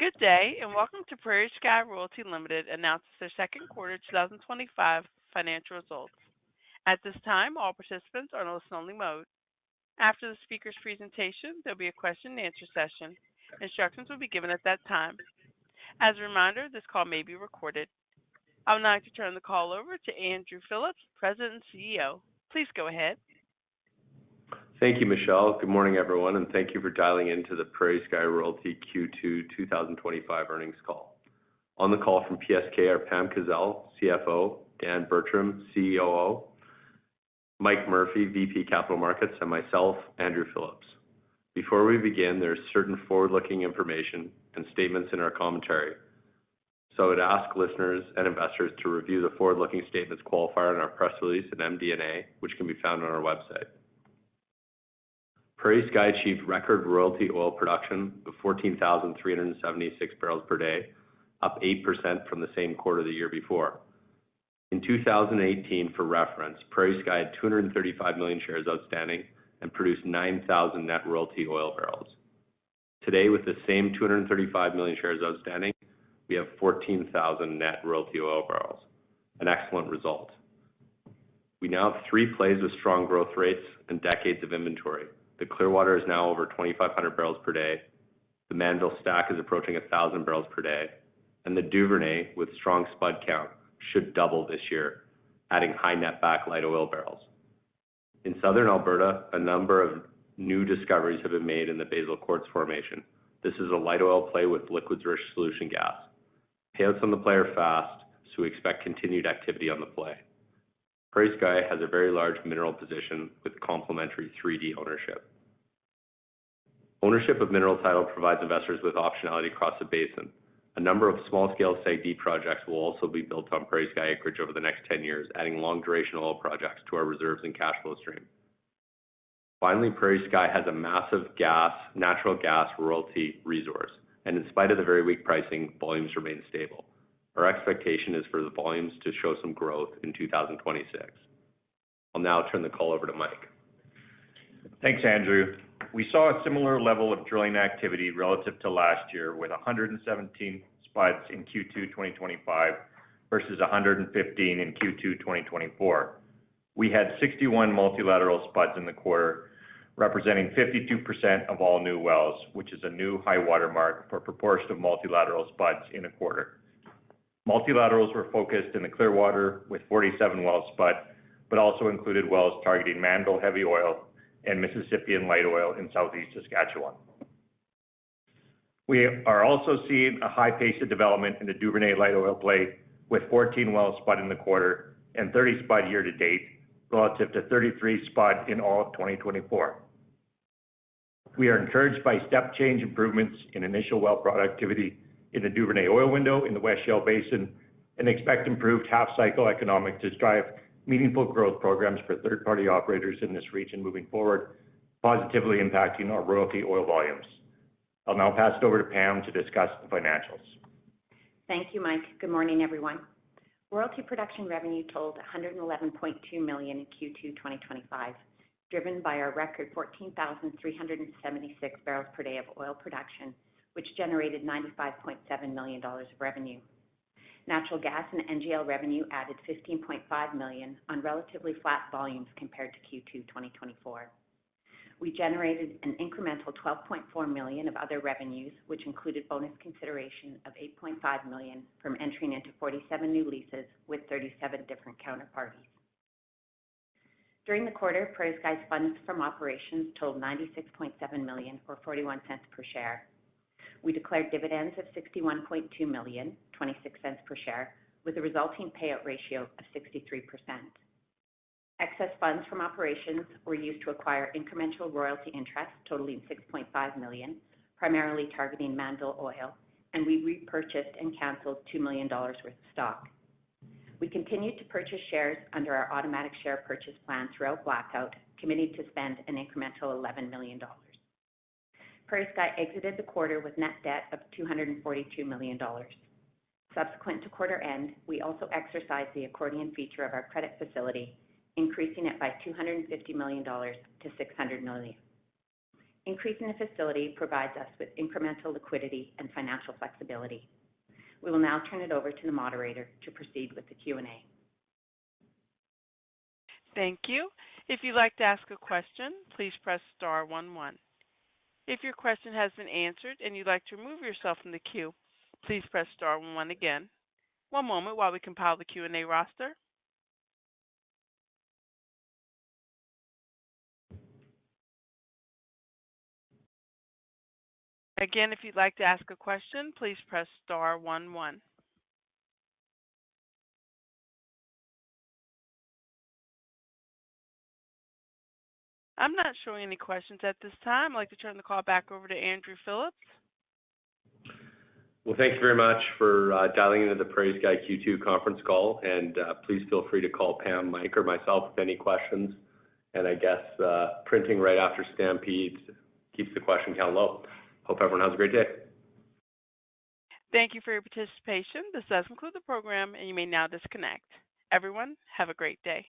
Good day, and welcome to PrairieSky Royalty Limited announces their second quarter 2025 financial results. At this time, all participants are in listen-only mode. After the speaker's presentation, there will be a question-and-answer session. Instructions will be given at that time. As a reminder, this call may be recorded. I would now like to turn the call over to Andrew Phillips, President and CEO. Please go ahead. Thank you, Michelle. Good morning, everyone, and thank you for dialing into the PrairieSky Royalty Q2 2025 earnings call. On the call from PSK are Pam Kazeil, CFO, Dan Bertram, COO, Mike Murphy, VP Capital Markets, and myself, Andrew Phillips. Before we begin, there is certain forward-looking information and statements in our commentary, so I would ask listeners and investors to review the forward-looking statements qualifier in our press release and MD&A, which can be found on our website. PrairieSky achieved record royalty oil production of 14,376 barrels per day, up 8% from the same quarter the year before. In 2018, for reference, PrairieSky had 235 million shares outstanding and produced 9,000 net royalty oil barrels. Today, with the same 235 million shares outstanding, we have 14,000 net royalty oil barrels, an excellent result. We now have 3 plays with strong growth rates and decades of inventory. The Clearwater is now over 2,500 barrels per day. The Mannville stack is approaching 1,000 barrels per day. And the Duvernay, with strong spud count, should double this year, adding high netback light oil barrels. In southern Alberta, a number of new discoveries have been made in the Basal Quartz Formation. This is a light oil play with liquids-rich solution gas. Payouts on the play are fast, so we expect continued activity on the play. PrairieSky has a very large mineral position with complementary 3D ownership. Ownership of mineral title provides investors with optionality across the basin. A number of small-scale SAGD projects will also be built on PrairieSky acreage over the next 10 years, adding long-duration oil projects to our reserves and cash flow stream. Finally, PrairieSky has a massive natural gas royalty resource, and in spite of the very weak pricing, volumes remain stable. Our expectation is for the volumes to show some growth in 2026. I'll now turn the call over to Mike. Thanks, Andrew. We saw a similar level of drilling activity relative to last year, with 117 spuds in Q2 2025 versus 115 in Q2 2024. We had 61 multilateral spuds in the quarter, representing 52% of all new wells, which is a new high water mark for proportion of multilateral spuds in a quarter. Multilaterals were focused in the Clearwater with 47 wells spud, but also included wells targeting Mannville heavy oil and Mississippian light oil in southeast Saskatchewan. We are also seeing a high pace of development in the Duvernay light oil play, with 14 wells spud in the quarter and 30 spud year to date, relative to 33 spud in all of 2024. We are encouraged by step change improvements in initial well productivity in the Duvernay oil window in the West Shale Basin, and expect improved half-cycle economics to drive meaningful growth programs for third-party operators in this region moving forward, positively impacting our royalty oil volumes. I'll now pass it over to Pam to discuss the financials. Thank you, Mike. Good morning, everyone. Royalty production revenue totaled $111.2 million in Q2 2025, driven by our record 14,376 barrels per day of oil production, which generated $95.7 million of revenue. Natural gas and NGL revenue added $15.5 million on relatively flat volumes compared to Q2 2024. We generated an incremental $12.4 million of other revenues, which included bonus consideration of $8.5 million from entering into 47 new leases with 37 different counterparties. During the quarter, PrairieSky's funds from operations totaled $96.7 million, or 41 cents per share. We declared dividends of $61.2 million, 26 cents per share, with a resulting payout ratio of 63%. Excess funds from operations were used to acquire incremental royalty interest totaling $6.5 million, primarily targeting Mannville oil, and we repurchased and canceled $2 million worth of stock. We continued to purchase shares under our automatic share purchase plan throughout blackout, committing to spend an incremental $11 million. PrairieSky exited the quarter with net debt of $242 million. Subsequent to quarter end, we also exercised the accordion feature of our credit facility, increasing it by $250 million to $600 million. Increasing the facility provides us with incremental liquidity and financial flexibility. We will now turn it over to the moderator to proceed with the Q&A. Thank you. If you'd like to ask a question, please press star 11. If your question has been answered and you'd like to remove yourself from the queue, please press star 11 again. One moment while we compile the Q&A roster. Again, if you'd like to ask a question, please press star 11. I'm not showing any questions at this time. I'd like to turn the call back over to Andrew Phillips. Well, thanks very much for dialing into the PrairieSky Q2 conference call, and please feel free to call Pam, Mike, or myself with any questions. And I guess printing right after Stampede keeps the question count low. Hope everyone has a great day. Thank you for your participation. This does conclude the program, and you may now disconnect. Everyone, have a great day.